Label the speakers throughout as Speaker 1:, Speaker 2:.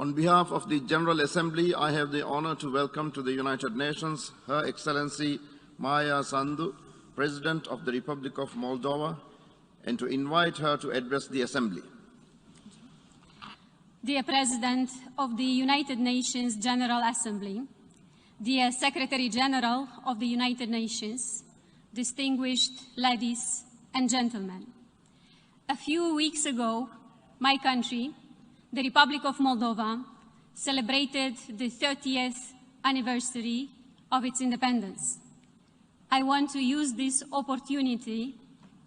Speaker 1: On behalf of the General Assembly, I have the honor to welcome to the United Nations Her Excellency Maia Sandu, President of the Republic of Moldova, and to invite her to address the Assembly.
Speaker 2: Dear President of the United Nations General Assembly, dear Secretary General of the United Nations, distinguished ladies and gentlemen. A few weeks ago, my country, the Republic of Moldova, celebrated the 30th anniversary of its independence. I want to use this opportunity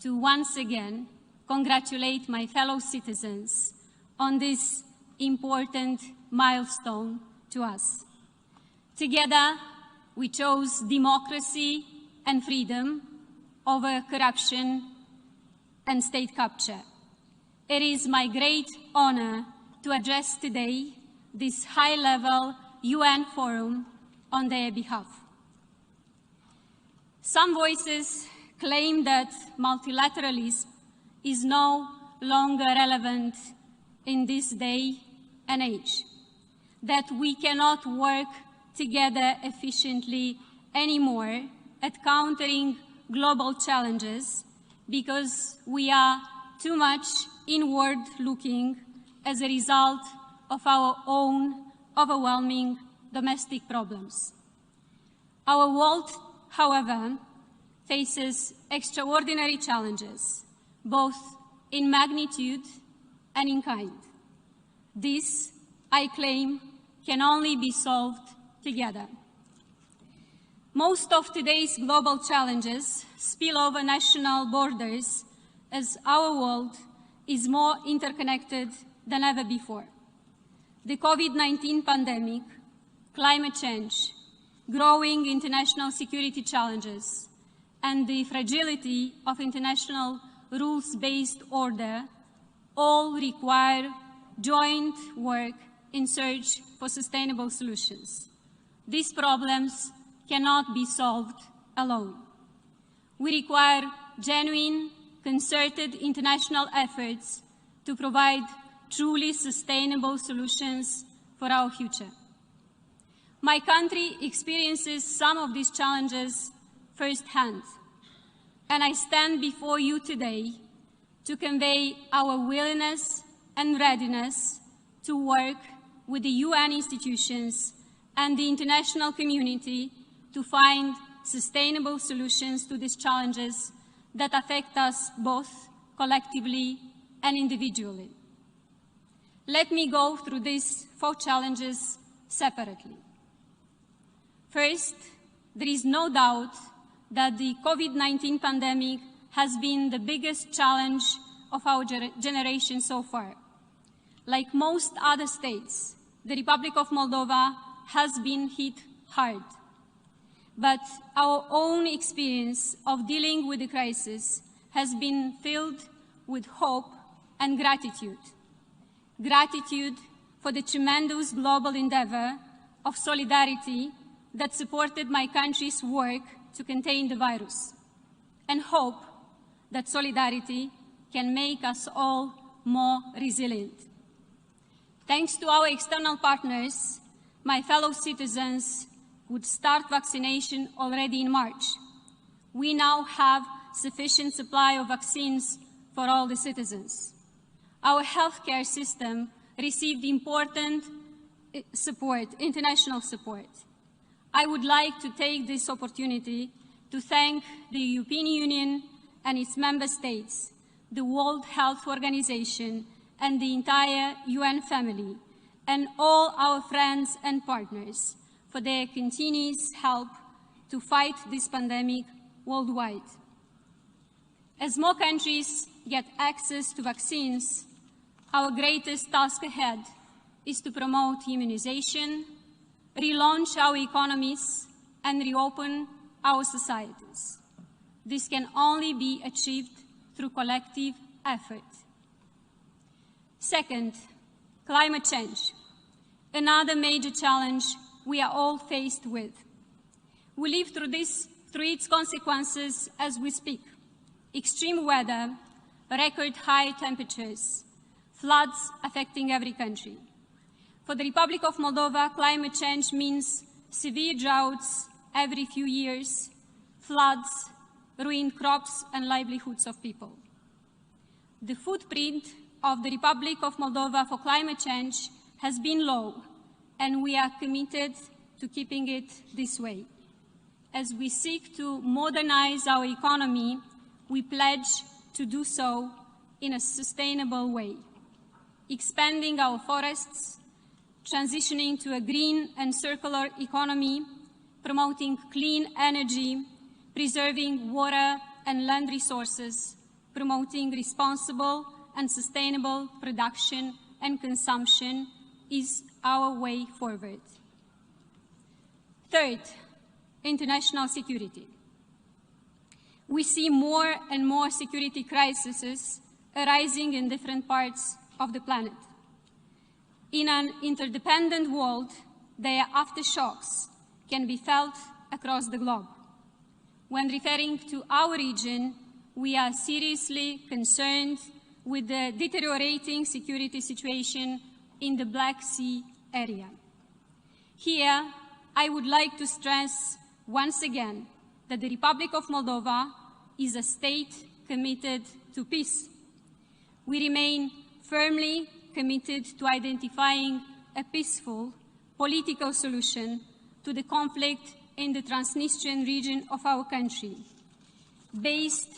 Speaker 2: to once again congratulate my fellow citizens on this important milestone to us. Together, we chose democracy and freedom over corruption and state capture. It is my great honor to address today this high-level UN forum on their behalf. Some voices claim that multilateralism is no longer relevant in this day and age, that we cannot work together efficiently anymore at countering global challenges because we are too much inward-looking as a result of our own overwhelming domestic problems. Our world, however, faces extraordinary challenges, both in magnitude and in kind. This, I claim, can only be solved together. Most of today's global challenges spill over national borders as our world is more interconnected than ever before. The COVID-19 pandemic, climate change, growing international security challenges, and the fragility of international rules-based order all require joint work in search for sustainable solutions. These problems cannot be solved alone. We require genuine, concerted international efforts to provide truly sustainable solutions for our future. My country experiences some of these challenges firsthand, and I stand before you today to convey our willingness and readiness to work with the UN institutions and the international community to find sustainable solutions to these challenges that affect us both collectively and individually. Let me go through these 4 challenges separately. First, there is no doubt that the COVID-19 pandemic has been the biggest challenge of our generation so far. Like most other states, the Republic of Moldova has been hit hard. But our own experience of dealing with the crisis has been filled with hope and gratitude. Gratitude for the tremendous global endeavor of solidarity that supported my country's work to contain the virus, and hope that solidarity can make us all more resilient. Thanks to our external partners, my fellow citizens would start vaccination already in March. We now have sufficient supply of vaccines for all the citizens. Our healthcare system received important support, international support. I would like to take this opportunity to thank the European Union and its member states, the World Health Organization, and the entire UN family, and all our friends and partners for their continuous help to fight this pandemic worldwide. As more countries get access to vaccines, our greatest task ahead is to promote immunization, relaunch our economies, and reopen our societies. This can only be achieved through collective effort. Second, climate change, another major challenge we are all faced with. We live through its consequences as we speak. Extreme weather, record high temperatures, floods affecting every country. For the Republic of Moldova, climate change means severe droughts every few years, floods, ruined crops and livelihoods of people. The footprint of the Republic of Moldova for climate change has been low, and we are committed to keeping it this way. As we seek to modernize our economy, we pledge to do so in a sustainable way, expanding our forests, transitioning to a green and circular economy, promoting clean energy, preserving water and land resources, promoting responsible and sustainable production and consumption is our way forward. Third, international security. We see more and more security crises arising in different parts of the planet. In an interdependent world, their aftershocks can be felt across the globe. When referring to our region, we are seriously concerned with the deteriorating security situation in the Black Sea area. Here, I would like to stress once again that the Republic of Moldova is a state committed to peace. We remain firmly committed to identifying a peaceful political solution to the conflict in the Transnistrian region of our country, based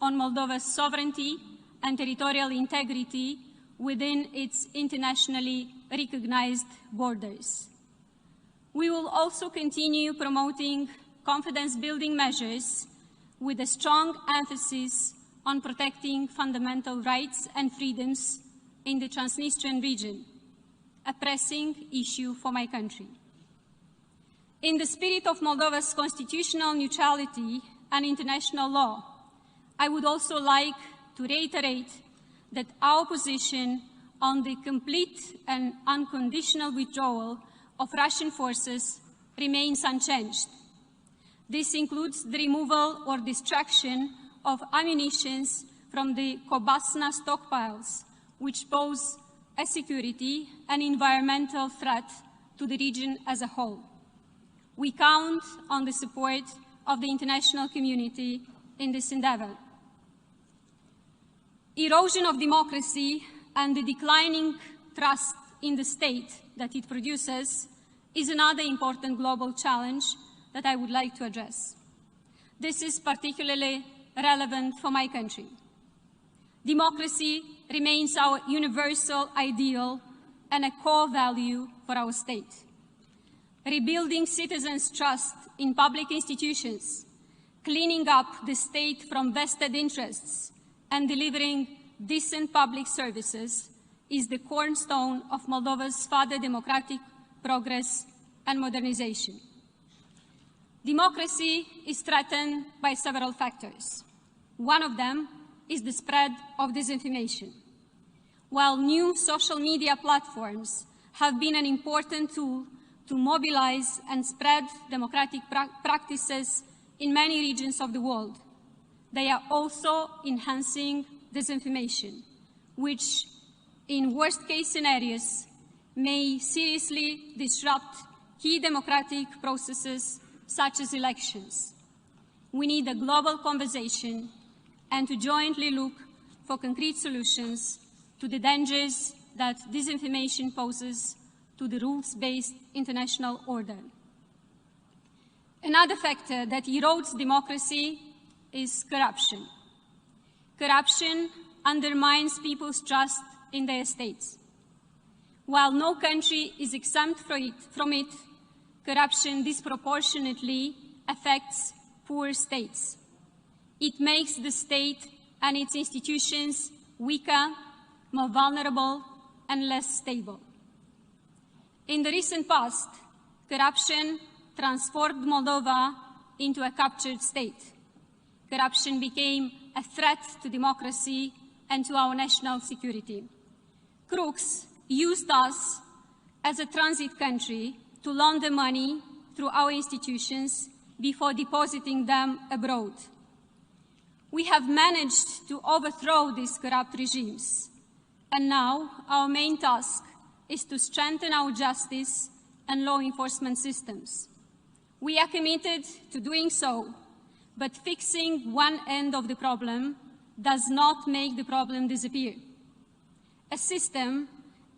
Speaker 2: on Moldova's sovereignty and territorial integrity within its internationally recognized borders. We will also continue promoting confidence-building measures with a strong emphasis on protecting fundamental rights and freedoms in the Transnistrian region, a pressing issue for my country. In the spirit of Moldova's constitutional neutrality and international law, I would also like to reiterate that our position on the complete and unconditional withdrawal of Russian forces remains unchanged. This includes the removal or destruction of ammunition from the Kobasna stockpiles, which pose a security and environmental threat to the region as a whole. We count on the support of the international community in this endeavor. Erosion of democracy and the declining trust in the state that it produces is another important global challenge that I would like to address. This is particularly relevant for my country. Democracy remains our universal ideal and a core value for our state. Rebuilding citizens' trust in public institutions, cleaning up the state from vested interests, and delivering decent public services is the cornerstone of Moldova's further democratic progress and modernization. Democracy is threatened by several factors. One of them is the spread of disinformation. While new social media platforms have been an important tool to mobilize and spread democratic practices in many regions of the world, they are also enhancing disinformation, which, in worst-case scenarios, may seriously disrupt key democratic processes such as elections. We need a global conversation and to jointly look for concrete solutions to the dangers that disinformation poses to the rules-based international order. Another factor that erodes democracy is corruption. Corruption undermines people's trust in their states. While no country is exempt from it, corruption disproportionately affects poor states. It makes the state and its institutions weaker, more vulnerable, and less stable. In the recent past, corruption transformed Moldova into a captured state. Corruption became a threat to democracy and to our national security. Crooks used us as a transit country to launder money through our institutions before depositing them abroad. We have managed to overthrow these corrupt regimes, and now our main task is to strengthen our justice and law enforcement systems. We are committed to doing so, but fixing one end of the problem does not make the problem disappear. A system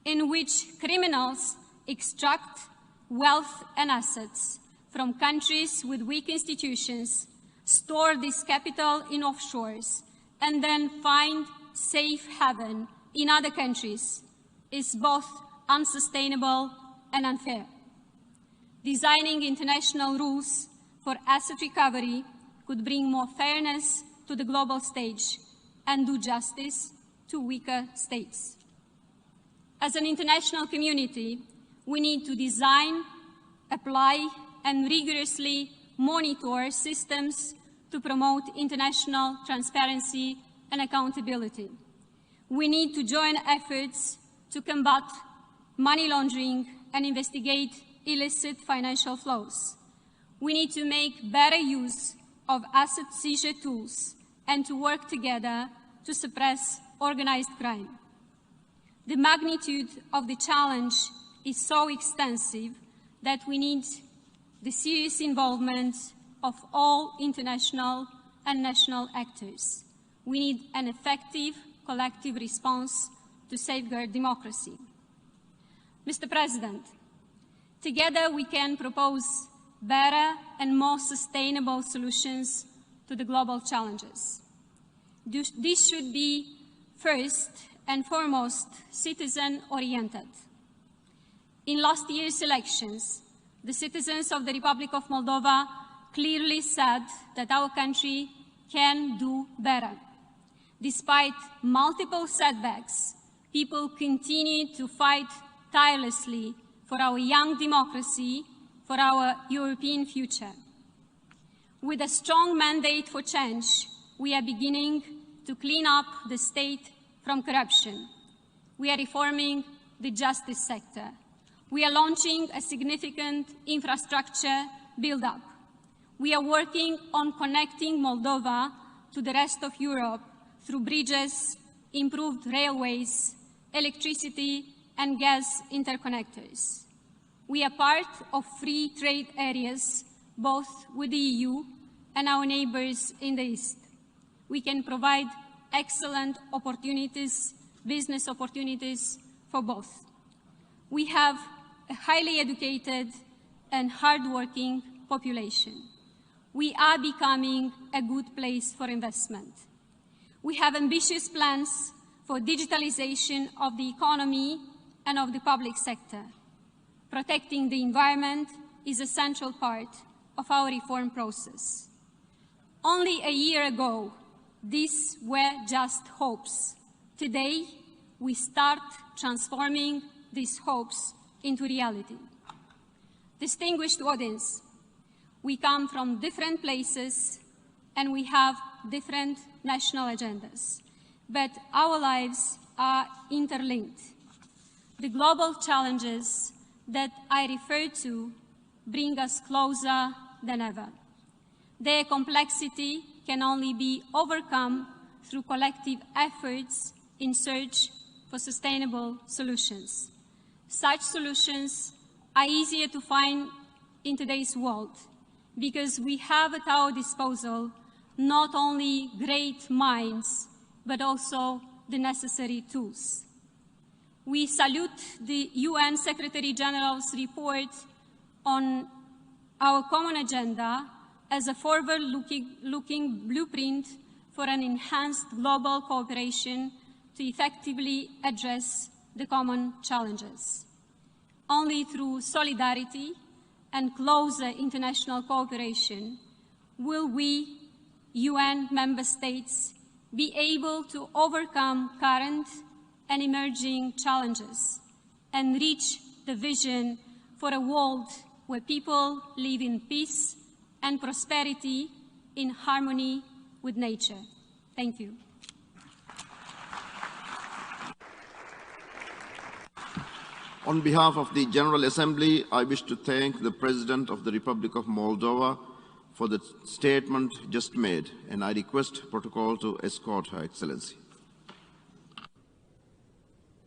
Speaker 2: in which criminals extract wealth and assets from countries with weak institutions, store this capital in offshores, and then find safe haven in other countries is both unsustainable and unfair. Designing international rules for asset recovery could bring more fairness to the global stage and do justice to weaker states. As an international community, we need to design, apply, and rigorously monitor systems to promote international transparency and accountability. We need to join efforts to combat money laundering and investigate illicit financial flows. We need to make better use of asset seizure tools and to work together to suppress organized crime. The magnitude of the challenge is so extensive that we need the serious involvement of all international and national actors. We need an effective collective response to safeguard democracy. Mr. President, together we can propose better and more sustainable solutions to the global challenges. This should be first and foremost citizen-oriented. In last year's elections, the citizens of the Republic of Moldova clearly said that our country can do better. Despite multiple setbacks, people continue to fight tirelessly for our young democracy, for our European future. With a strong mandate for change, we are beginning to clean up the state from corruption. We are reforming the justice sector. We are launching a significant infrastructure build-up. We are working on connecting Moldova to the rest of Europe through bridges, improved railways, electricity and gas interconnectors. We are part of free trade areas, both with the EU and our neighbors in the East. We can provide excellent opportunities, business opportunities for both. We have a highly educated and hardworking population. We are becoming a good place for investment. We have ambitious plans for digitalization of the economy and of the public sector. Protecting the environment is a central part of our reform process. Only a year ago, these were just hopes. Today, we start transforming these hopes into reality. Distinguished audience, we come from different places and we have different national agendas, but our lives are interlinked. The global challenges that I refer to bring us closer than ever. Their complexity can only be overcome through collective efforts in search for sustainable solutions. Such solutions are easier to find in today's world because we have at our disposal not only great minds, but also the necessary tools. We salute the UN Secretary General's report on our common agenda as a forward-looking blueprint for an enhanced global cooperation to effectively address the common challenges. Only through solidarity and closer international cooperation will we, UN member states, be able to overcome current and emerging challenges and reach the vision for a world where people live in peace and prosperity in harmony with nature. Thank you.
Speaker 1: On behalf of the General Assembly, I wish to thank the President of the Republic of Moldova for the statement just made, and I request protocol to escort Her Excellency.